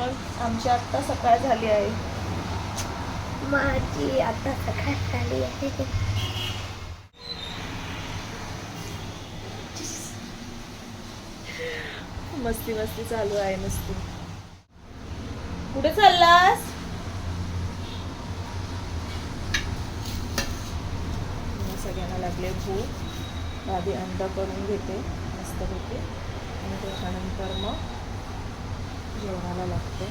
मग आमची आत्ता सकाळ झाली आहे. माझी आता सकाळ झाली आहे. मस्ती मस्ती चालू आहे नुसती. कुठे चाललास? सगळ्यांना लागले भूक. आधी अंडा करून घेते मस्तपैकी आणि त्याच्यानंतर मग जेवणाला लागते.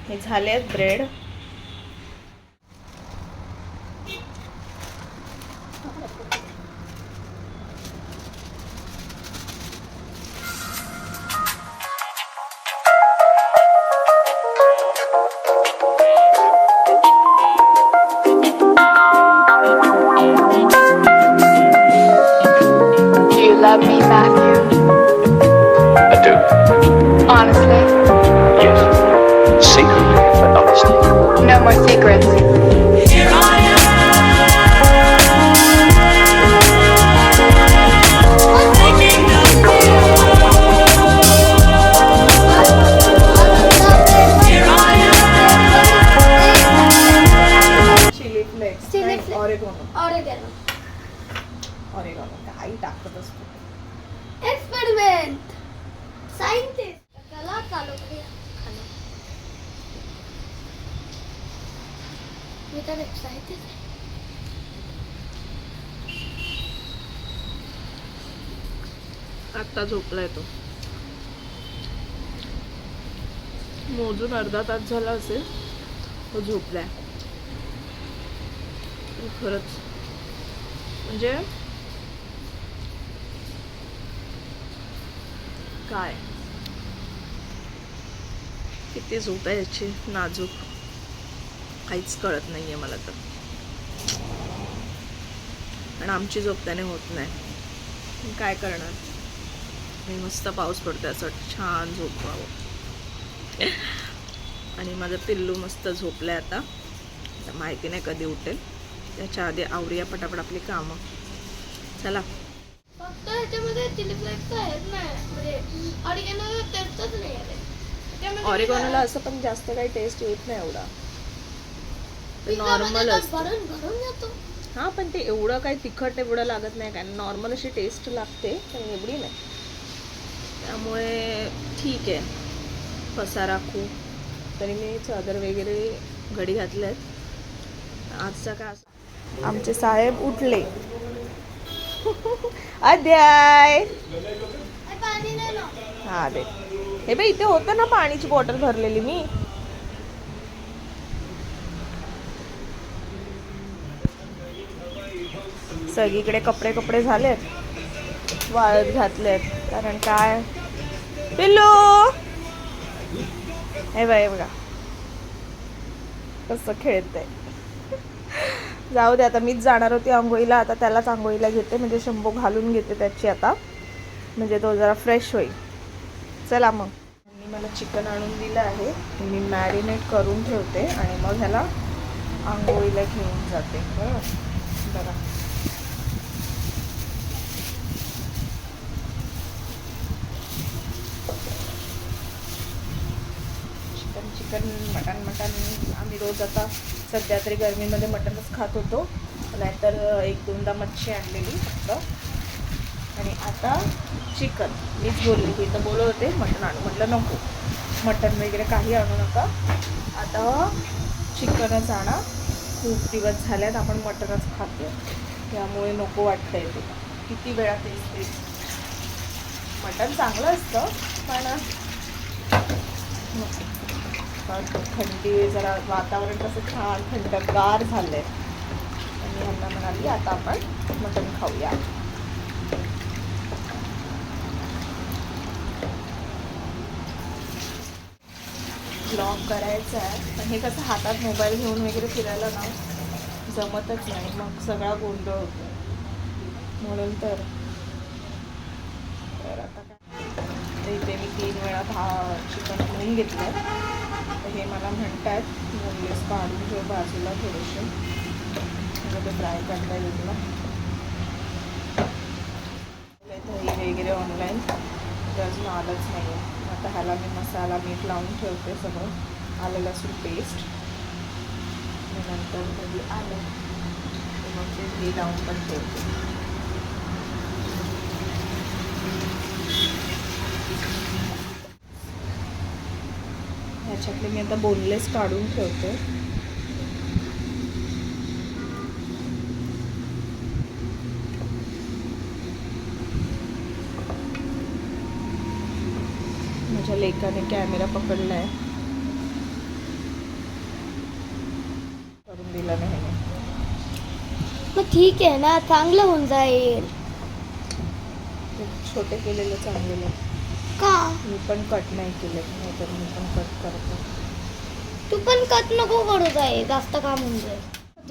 हे झाले bread. Do you love me, Matthew? I do. Honestly? Yes. Secretly, but honestly. No more secrets. Chili flakes, Chili flakes. Oregano. Oregano. Oregano काही टाकत असतो. एक्सपेरिमेंट. सायंटिस्ट. त्याला चालू करूया. मी तर एक्साइटेड आहे. आत्ता झोपलाय तो. मोजून अर्धा तास झाला असेल तो झोपलाय. खरंच म्हणजे काय किती झोप आहे याची नाजूक, काहीच कळत नाहीये मला तर. आणि आमची झोप त्याने होत नाही. काय करणार. मी मस्त पाऊस पडतोय असं छान झोपावं. आणि माझं पिल्लू मस्त झोपलंय आता. माहिती नाही कधी उठेल. त्याच्या आधी आवरूया पटापट आपली कामं. चला. फक्त ह्याच्यामध्ये चिली फ्लेक्स आहेत नाही म्हणजे ऑरेगॅनो टेस्टच नाही आहे. ऑरेगॉनोला असं पण जास्त काही टेस्ट येत नाही एवढा. नॉर्मल असतं. भरून भरून जातो. हां पण ते एवढं काही तिखट एवढं लागत नाही. काय नॉर्मल अशी टेस्ट लागते पण एवढी नाही. त्यामुळे ठीक आहे. पसारा खूप तरी मी चादर वगैरे घडी घातल्यात. आजचा काय आमचे साहेब उठले. अध्याय पाणी नाही ना. हा दे. हे बाई इथे होतं ना पाण्याची बॉटल भरलेली मी. सगळीकडे कपडे कपडे झालेत वाळत घातलेत. कारण काय पिल्लू हे बाई बघा कसं खेळतंय. जाऊ दे आता. मीच जाणार होती आंघोळीला. आता त्यालाच आंघोळीला घेते म्हणजे शंभू घालून घेते त्याची आता म्हणजे तो जरा फ्रेश होईल. चला मग. मी मला चिकन आणून दिलं आहे. मी मॅरिनेट करून ठेवते आणि मग ह्याला आंघोळीला घेऊन जाते. बघा चिकन मटन आम्ही रोज आता सध्या तरी गरमीमध्ये मटनच खात होतो. नाहीतर एक दोनदा मच्छी आणलेली फक्त. आणि आता चिकन. मीच बोलली की तर बोलत होते मटन आणू. म्हटलं नको मटन वगैरे काही आणू नका. आता चिकनच आणा. खूप दिवस झाल्यात आपण मटनच खातो त्यामुळे नको वाटतंय ते. किती वेळा तेच मटन चांगलं असतं पण थंडी जरा वातावरण कसं छान थंडगार झालंय. आणि ह्यांना म्हणाली आता आपण मटण खाऊया. ब्लॉग करायचा आहे पण हे कसं हातात मोबाईल घेऊन वगैरे फिरायला ना जमतच नाही, मग सगळा गोंधळ होतो. म्हणून तर आता काय इथे मी 3 वेळा चिकन धुवून घेतलं. तर हे मला म्हणतात बोनलेस काढून ठेव बाजूला थोडेसे, म्हणजे फ्राय करता येईल तुला. दही वगैरे ऑनलाईन ते अजून आलंच नाही आहे. आता ह्याला मी मसाला मीठ लावून ठेवते सगळं, आलं लसूण पेस्ट, नंतर कधी आलं मग ते दही लावून पण ठेवते. ह्याच्यातले मी आता बोनलेस काढून ठेवते. माझ्या लेकाने कॅमेरा पकडलाय, करून दिला नाही. मग ठीक आहे ना, चांगलं होऊन जाईल. छोटे केलेले चांगले का मी पण कट नाही केले, नाहीतर मी पण कट करतो. तू पण कट नको करू जाईल, जास्त काम होऊन जाईल.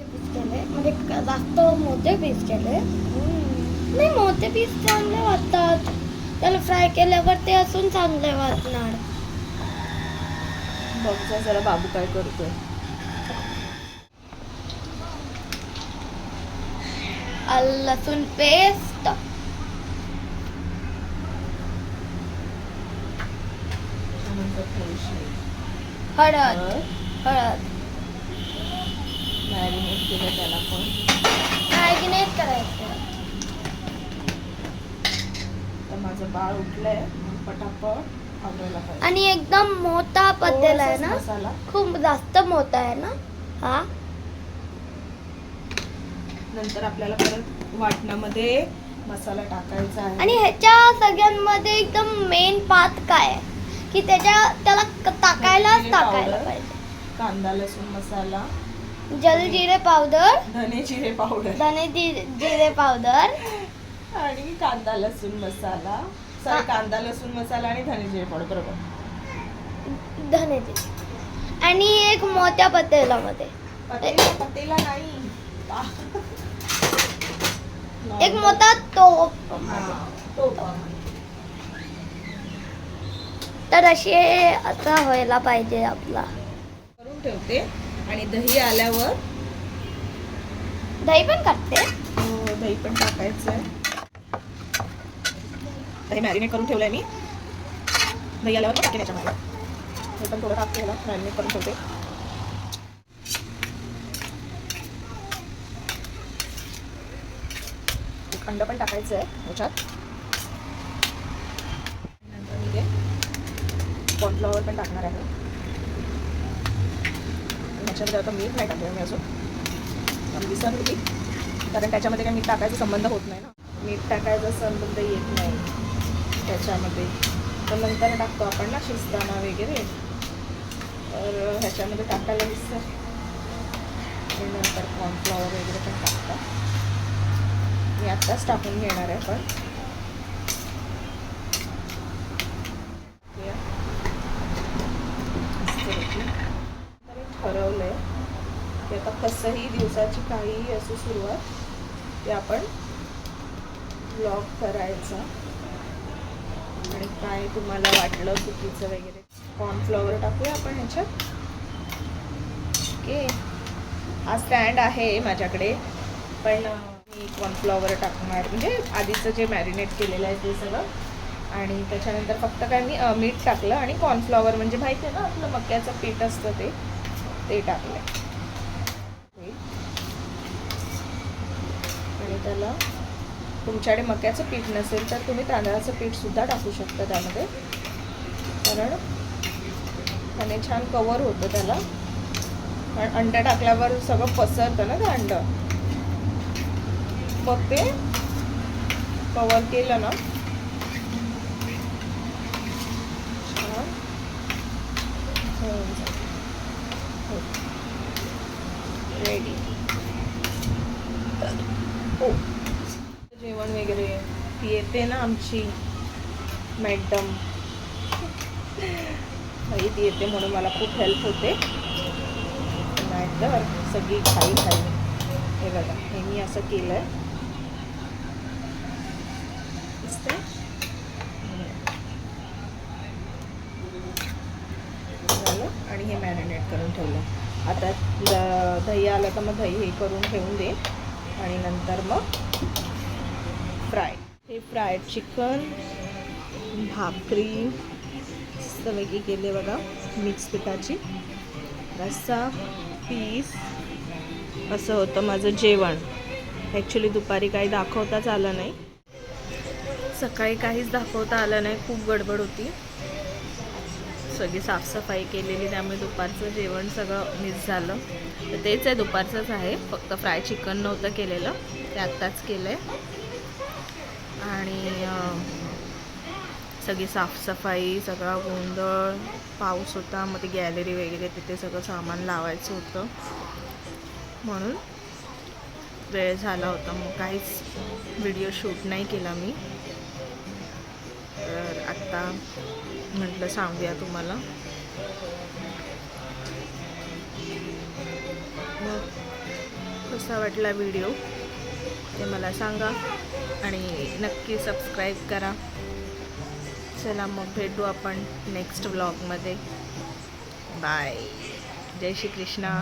पीस केले म्हणजे जास्त मोठे पीस केले. नाही, मोठे पीस चांगले वाटतात, त्याला फ्राय केल्यावर ते असून चांगले वाटणार. बघ जरा बाबू काय करतोय. आलं लसूण पेस्ट, हळद हळद मॅरिनेट केलं त्याला पण. मॅरिनेट करायचं. तर माझं बाळ उठलंय, पटापट आवरायला पाहिजे. आणि एकदम मोठा पत्तेला आहे ना, मसाला खूप जास्त मोठा आहे ना हा. नंतर आपल्याला परत वाटणामध्ये मसाला टाकायचा आहे. आणि ह्याच्या सगळ्यांमध्ये एकदम मेन पार्ट काय आहे की त्याला टाकायलाच पाहिजे. कांदा लसूण मसाला, जलजिरे पावडर, धने जिरे पावडर, जिरे पावडर आणि कांदा लसूण मसाला, सॉरी कांदा लसूण मसाला आणि धने जिरे पावडर, बरोबर. धने जिरे आणि एक मोठ्या पतेलामध्ये पतेला नाही, एक मोठा तोप. तर असे असा व्हायला पाहिजे आपला. करून ठेवते. आणि दही आल्यावर दही पण टाकते. दही पण टाकायचं आहे. दही मॅरिनेट करून ठेवलंय मी. दही आल्यावर टाकेन याच्यामध्ये. हे पण थोडं टाकते, याला मॅरिनेट करून ठेवते. एक अंड पण टाकायचं आहे ह्याच्यात. नंतर मी ते कॉर्नफ्लॉवर पण टाकणार आहे. ह्याच्यामध्ये आता मीठ नाही टाकलं मी अजून, विसरली होती, कारण त्याच्यामध्ये काही मीठ टाकायचा संबंध होत नाही ना. मीठ टाकायचा संबंध येत नाही त्याच्यामध्ये, तर नंतर टाकतो आपण ना शिजताना वगैरे. तर ह्याच्यामध्ये टाकायला विसर. आणि नंतर कॉर्नफ्लॉवर वगैरे पण टाकतात. मी आत्ताच टाकून घेणार आहे. पण ठरवलं आहे की आता कसंही दिवसाची काहीही असो सुरुवात, ते आपण ब्लॉग करायचा. आणि काय तुम्हाला वाटलं चुकीचं वगैरे, कॉर्नफ्लॉवर टाकूया आपण ह्याच्यात. ओके, हा स्टँड आहे माझ्याकडे, पण मी कॉर्नफ्लॉवर टाकणार, म्हणजे आधीचं जे मॅरिनेट केलेलं आहे ते सगळं. आणि त्याच्यानंतर फक्त काय मी मीठ टाकलं आणि कॉर्नफ्लॉवर, म्हणजे माहिती आहे ना आपलं मक्याचं पीठ असतं ते टाकलं. आणि त्याला तुमच्याकडे मक्याचं पीठ नसेल तर तुम्ही तांदळाचं पीठसुद्धा टाकू शकता त्यामध्ये, कारण त्याने छान कवर होतं त्याला. कारण अंडं टाकल्यावर सगळं पसरतं ना ते अंडं, मग ते कवर केलं ना रेडी. हो, जेवण वगैरे ती येते ना आमची मॅडम, ती येते म्हणून मला खूप हेल्प होते. नाहीतर सगळी खाई हे बघा, हे मी असं केलं आहे. झालं. आणि हे मॅरिनेट करून ठेवलं. आता दही आलं तर मग दही हे करून ठेवून दे आणि नंतर मग फ्राय. हे फ्रायड चिकन, भाकरी मस्तपैकी केले बघा, मिक्स पिठाची, रस्सा, पीस. असं होतं माझं जेवण. ॲक्च्युली दुपारी काही दाखवताच आलं नाही, सकाळी काहीच दाखवता आलं नाही, खूप गडबड होती, सगळी साफसफाई केलेली, त्यामुळे दुपारचं जेवण सगळं मिस झालं. तर तेच आहे, दुपारचंच आहे, फक्त फ्राय चिकन नव्हतं केलेलं, ते आत्ताच केलं आहे. आणि सगळी साफसफाई, सगळा गोंधळ, पाऊस होता, मग ती गॅलरी वगैरे तिथे सगळं सामान लावायचं होतं, म्हणून वेळ झाला होता, मग काहीच व्हिडिओ शूट नाही केला मी. तर आत्ता म्हटलं सांगूया तुम्हाला. मग कसा वाटला व्हिडिओ ते मला सांगा आणि नक्की सबस्क्राईब करा. चला मग भेटू आपण नेक्स्ट व्लॉगमध्ये. बाय. जय श्री कृष्णा.